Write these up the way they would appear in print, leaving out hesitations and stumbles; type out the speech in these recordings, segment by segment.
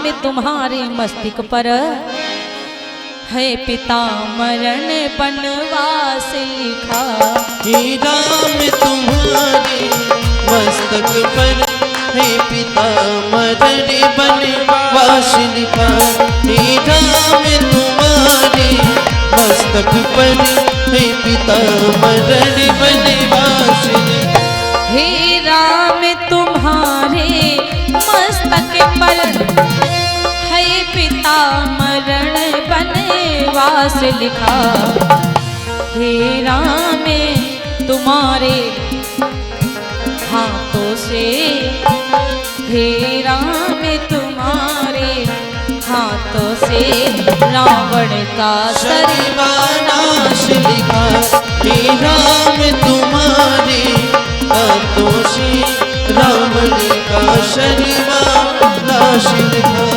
राम तुम्हारे मस्तक पर है पिता मरण बनवास लिखा। हे राम तुम्हारे मस्तक पर है पिता मरण बनवास लिखा। हे राम तुम्हारे मस्तक पर है पिता मरण बनवास लिखा। हे राम तुम्हारे मस्तक पर है पिता मरण बनवास लिखा। हे राम तुम्हारे हाथों से, हे राम तुम्हारे हाथों से रावण का सर्वनाश लिखा। हे राम तुम्हारे हाथों से रावण का सर्वनाश लिखा।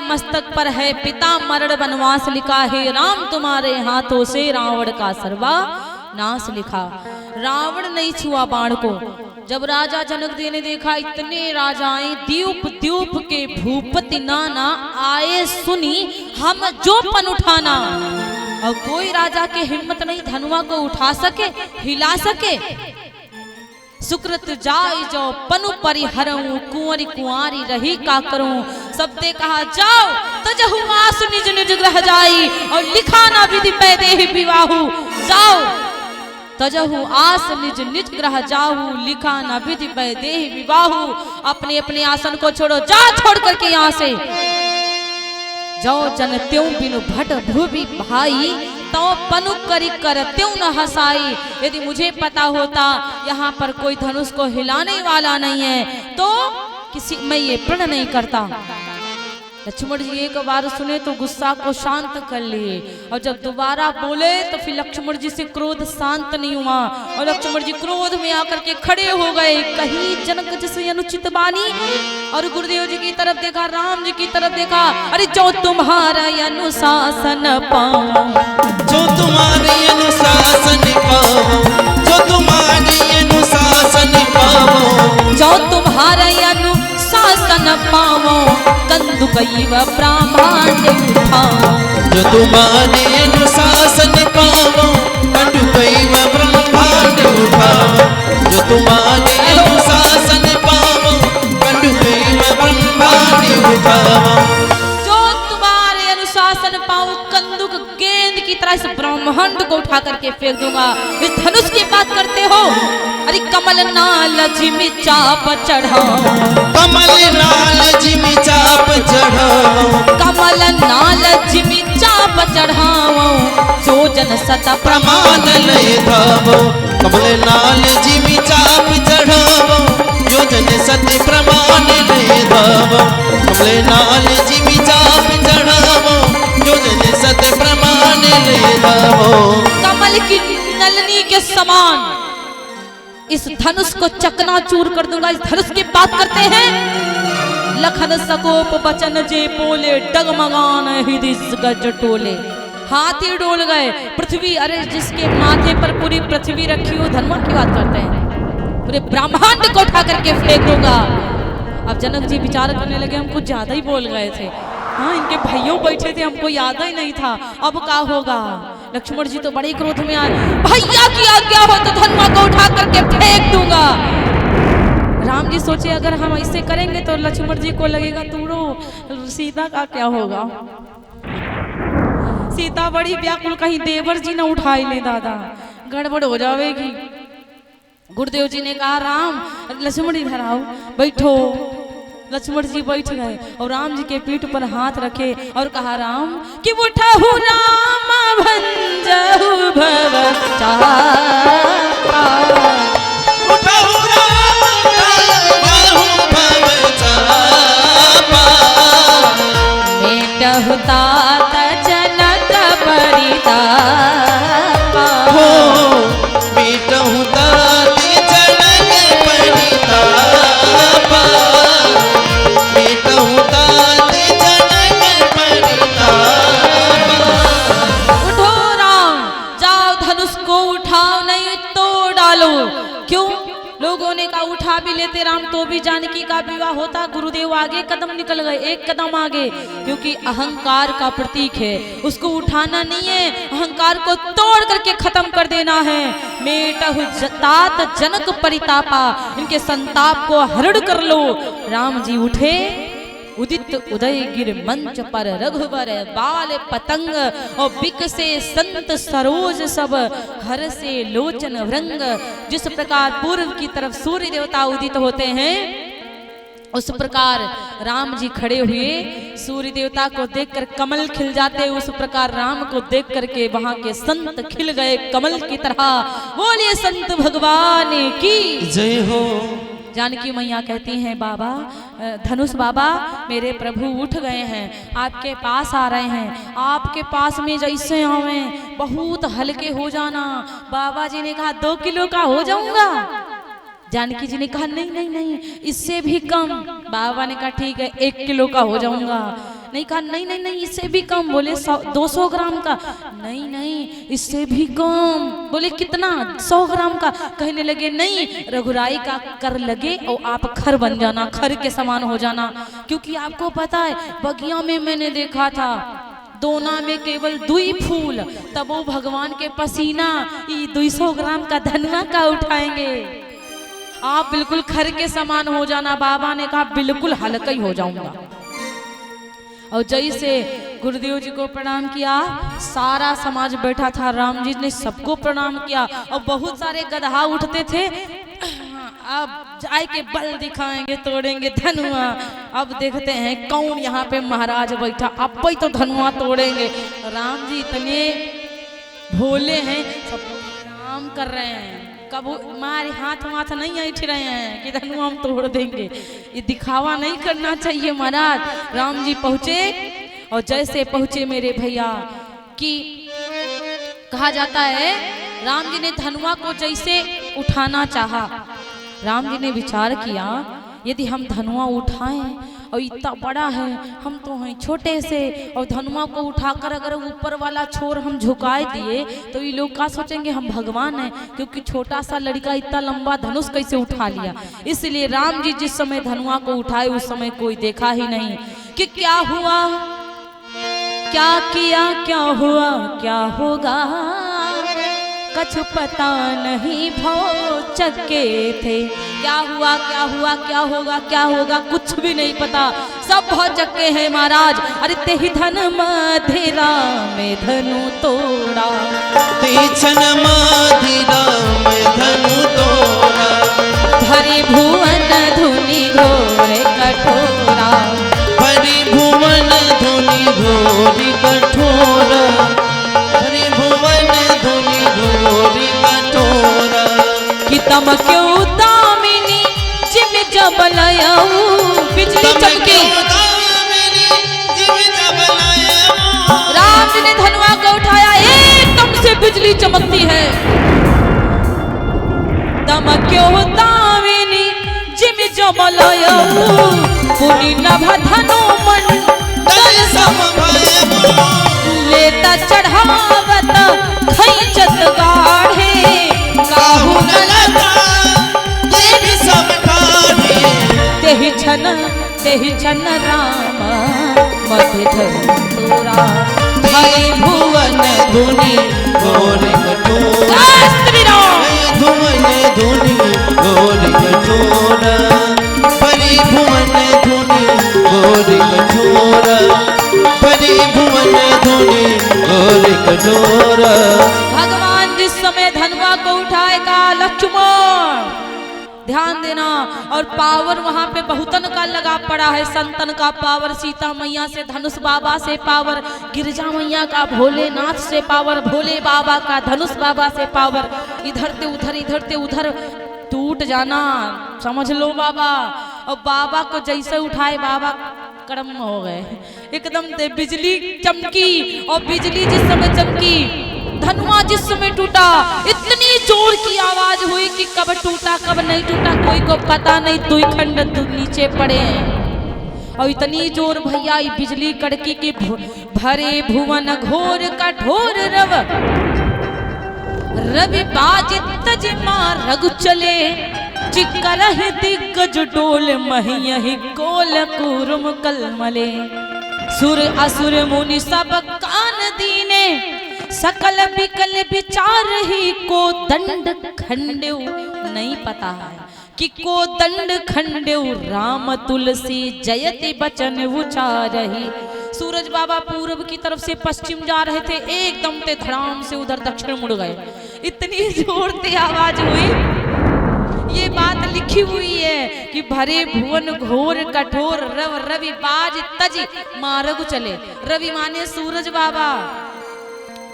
मस्तक पर है पिता मरण बनवास लिखा। हे राम तुम्हारे हाथों से रावण का सर्वनाश लिखा। रावण नहीं छुआ बाण को। जब राजा जनक देव ने देखा इतने राजाएं द्यूप द्यूप के भूपति नाना आए सुनी हम जो पन उठाना, और कोई राजा के हिम्मत नहीं धनुआ को उठा सके हिला सके। सुकृत जाय जो पनु परिहरऊं कुंवरी कुंवारी रही का करूं। सबने कहा जाओ तजहु आस निज निज ग्रह जाई और लिखा ना विधि पै देहि विवाहु। जाओ तजहु आस निज निज ग्रह जाहु लिखा ना विधि पै देहि विवाहु। अपने अपने आसन को छोड़ो, जा छोड़ करके यहाँ से। जो जन त्यों बिनु भट भूवि भाई तो पनु करी कर त्यों न हसाई। यदि मुझे पता होता यहाँ पर कोई धनुष को हिलाने वाला नहीं है तो किसी मैं ये प्रण नहीं करता। लक्ष्मण जी एक बार सुने तो गुस्सा को शांत कर लिए, और जब दोबारा बोले तो फिर लक्ष्मण जी से क्रोध शांत नहीं हुआ, और लक्ष्मण जी क्रोध में आकर के खड़े हो गए। कहीं जनक जैसे अनुचित बानी, और गुरुदेव जी की तरफ देखा, राम जी की तरफ देखा। अरे जो तुम्हारा अनुशासन पाओ, जो तुम्हारे अनुशासन पाओ, जो तुम्हारे अनुशासन पाओ, जो तुम्हारा अनुशासन पाओ कंदुकैव ब्रह्मांड उठाओ। जो तुम्हारे अनुशासन पाओ कंदुकैव ब्रह्मांड उठाओ। जो तुम्हारे अनुशासन पाओ कंदुकैव ब्रह्मांड उठाओ। जो तुम्हारे अनुशासन पाओ कंदुक गेंद की तरह इस ब्रह्मांड को उठा करके फेंक दूंगा। इस धनुष की बात करते हो? अरे कमल नाल जिमि चाप चढ़ाओ, कमल नाल जिमि चाप चढ़ाओ, कमल नाल जिमि चाप चढ़ाओ। सो जन सत प्रमाण लय धावो, कमल नाल जिमि चाप चढ़ाओ। जो जन सत प्रमाण लय धावो, कमल नाल जिमि चाप चढ़ाओ। जो जन सत प्रमाण लय धावो। कमल की नलनी के समान इस धनुष को चकनाचूर कर दूंगा। इस धनुष की बात करते हैं। लखन सकोप बचन जे बोले डगमगान हृदय गज टोले। हाथी डोल गए पृथ्वी। अरे जिसके माथे पर पूरी पृथ्वी रखी हो धनुआ की बात करते हैं। पूरे ब्रह्मांड को उठा करके फेंक दूंगा। अब जनक जी विचार करने लगे हम कुछ ज्यादा ही बोल गए थे। हाँ इनके भाइयों बैठे थे हमको याद ही नहीं था, अब क्या होगा। लक्ष्मण जी तो बड़े क्रोध में आए, भैया की आज्ञा हो तो धनुआ को उठा करके फेंक दूंगा। राम जी सोचे अगर हम ऐसे करेंगे तो लक्ष्मण जी को लगेगा तूड़ो सीता का क्या होगा। सीता बड़ी व्याकुल, कहीं देवर जी न उठाए ले दादा गड़बड़ हो जाएगी। गुरुदेव जी ने कहा राम लक्ष्मण इधर आओ बैठो। लक्ष्मण जी बैठ गए और राम जी के पीठ पर हाथ रखे और कहा राम कि उठहु राम भंजहु भव चापा, उठहु राम भंजहु भव चापा। मेटहु तात जनक परितापा, हो मेटहु तात जनक परितापा। लेते राम तो भी जानकी का विवाह होता। गुरुदेव आगे कदम निकल गए, एक कदम आगे, क्योंकि अहंकार का प्रतीक है, उसको उठाना नहीं है, अहंकार को तोड़ करके खत्म कर देना है। मेटहु तात जनक परितापा, इनके संताप को हरण कर लो। राम जी उठे, उदित उदय गिर मंच पर रघुवर बाल पतंग, और बिकसे संत सरोज सब हर से लोचन भृंग। जिस प्रकार पूर्व की तरफ सूर्य देवता उदित होते हैं, उस प्रकार राम जी खड़े हुए, सूर्य देवता को देखकर कमल खिल जाते, उस प्रकार राम को देख करके वहां के संत खिल गए कमल की तरह। बोलिए संत भगवान की जय हो। जानकी मैया कहती हैं, बाबा धनुष बाबा मेरे प्रभु उठ गए हैं, आपके पास आ रहे हैं, आपके पास में जैसे आवे बहुत हल्के हो जाना। बाबा जी ने कहा 2 किलो का हो जाऊंगा। जानकी जी ने कहा नहीं नहीं नहीं, इससे भी कम। बाबा ने कहा ठीक है 1 किलो का हो जाऊंगा। नहीं कहा नहीं नहीं नहीं, इससे भी कम। बोले 200 ग्राम का। नहीं नहीं, इससे भी कम। बोले कितना? 100 ग्राम का। कहने लगे नहीं, रघुराई का कर लगे और आप खर बन जाना, खर के समान हो जाना। क्योंकि आपको पता है बगिया में मैंने देखा था, दोना में केवल 2 फूल, तब वो भगवान के पसीना 200 ग्राम का धनुआ का उठाएंगे। आप बिल्कुल खर के समान हो जाना। बाबा ने कहा बिल्कुल हल्का ही हो जाऊंगा। और जैसे गुरुदेव जी को प्रणाम किया, सारा समाज बैठा था, राम जी ने सबको प्रणाम किया। और बहुत सारे गदहा उठते थे, अब जाए के बल दिखाएंगे, तोड़ेंगे धनुआ। अब देखते हैं कौन यहाँ पे महाराज बैठा, अब भी तो धनुआ तोड़ेंगे। राम जी इतने भोले हैं, सब प्रणाम कर रहे हैं। कब हमारे हाथ माथ नहीं ऐठ रहे हैं कि धनुआ हम तोड़ देंगे। ये दिखावा नहीं करना चाहिए महाराज। राम जी पहुंचे, और जैसे पहुंचे मेरे भैया कि कहा जाता है राम जी ने धनुआ को जैसे उठाना चाहा, राम जी ने विचार किया यदि हम धनुआ उठाएं और इतना बड़ा है, हम तो हैं छोटे से, और धनुआ को उठाकर अगर ऊपर वाला छोर हम झुकाए दिए तो ये लोग क्या सोचेंगे हम भगवान हैं, क्योंकि छोटा सा लड़का इतना लंबा धनुष कैसे उठा लिया। इसलिए राम जी जिस समय धनुआ को उठाए उस समय कोई देखा ही नहीं कि क्या हुआ, क्या किया, क्या हुआ, क्या होगा, कछु पता नहीं भव चक्के थे। क्या हुआ, क्या हुआ, क्या होगा, क्या होगा, कुछ भी नहीं पता, सब भव चक्के हैं महाराज। अरे ते ही धन मधिरा में धनु तोड़ा, ते छन मधिरा में धनु तोड़ा, भरी भुवन धुनि घोर कठोरा, भरी भुवन धुनि घोर कठोरा, भरी भुवन धुनि घोर कठोरा। कि तम क्यों दामिनी जिम जबलयऊ, बिजली चमकी। राम जी ने धनुआ को उठाया, एकदम से बिजली चमकती है। तम क्यों दामिनी जिम जबलयऊ, पुनि नभ धनु मंडल समभयऊ, लेता चढ़ावत खैचत गाढ़े, काहू नलता देवी सब ठाढ़े। तेहि छन राम मध्य धनुरा, भई भुवन धुनि घोर कठोरा, भुवन धुनि घोर कठोरा, भरी भुवन धुनि घोर कठोरा, भरी भुवन धुनि घोर कठोरा। भगवान जिस समय धनुआ को उठाएगा, लक्ष्मण ध्यान देना, और पावर वहां पे बहुतन का लगा पड़ा है। संतन का पावर, सीता मैया से, धनुष बाबा से पावर, गिरजा मैया का भोलेनाथ से पावर, भोले बाबा का धनुष बाबा से पावर। इधर से उधर, इधर से उधर टूट जाना, समझ लो बाबा। और बाबा को जैसे उठाए बाबा कर्म हो गए एकदम से। बिजली चमकी, और बिजली जिस समय चमकी, धनुआ जिस समय टूटा, इतनी जोर की आवाज हुई कि कब टूटा कब नहीं टूटा कोई को पता नहीं, 2 खंड नीचे पड़े हैं। और इतनी जोर भैया बिजली कड़की की, भरे भुवन घोर कठोर रवि बाजित तजिमा रघु चले, चिकरह दिग्गज डोल महियहि कोल कूरुम कलमले। सुर असुर मुनि सब कान दीने, सकल बिकल विचार ही को दंड खंडेउ। नहीं पता है कि को दंड खंडेउ, राम तुलसी जयति बचन उचारहि। सूरज बाबा पूर्व की तरफ से पश्चिम जा रहे थे, एकदम ते धड़ाम से उधर दक्षिण मुड़ गए। इतनी जोर से आवाज हुई, ये बात लिखी हुई है कि भरे भुवन घोर कठोर रव रवि बाज तज मार्ग चले। रवि माने सूरज बाबा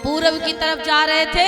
पूर्व की तरफ जा रहे थे।